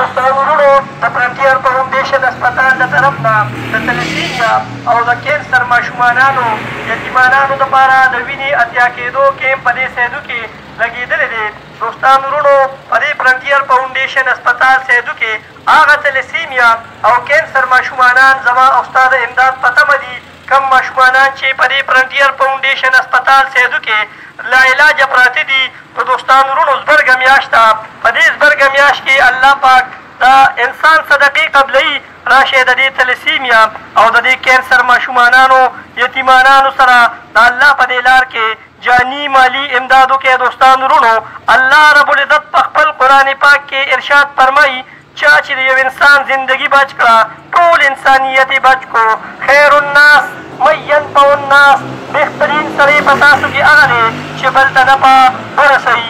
ورونو د فرنټیر فاونډیشن هسپتال د طرف نه د تلسیمیا او د کینسر ماشومانانو یتیمانانو دپاره د وینې اتیا کېدو کیمپ په دې سیدو کې لګېدلی دی. دوستان ورونو په دې فرنټیر فاونډیشن هسپتال سیدو کې هغه تلسیمیا او کینسر ماشومانان زما او ستا د امداد په تمه دي. کم ماشومانان چې په دې فرنټیر فاونډیشن هسپتال سیدو کې لا علاجه پراته دي، نو دوستان ورونو زبرګه میاشت ده. په دې زبرګه میاشت کې الله پاک د انسان صدقې قبلوي. راشئ د دې تلسیمیا او د دې کینسر ماشومانانو یتیمانانو سره د الله په دې لار کې جاني مالي امداد وکړئ. دوستان ورونو الله رب العزت په خپل قرآن پاک کې ارشاد فرمایي چا چې د یو انسان زندگی بچ کړه ټول انسانیت یې بچ کړو. خیر الناس من ینفع الناس، بهترین سړی په تاسو کې هغه دی چې بل ته نفع ورسوي.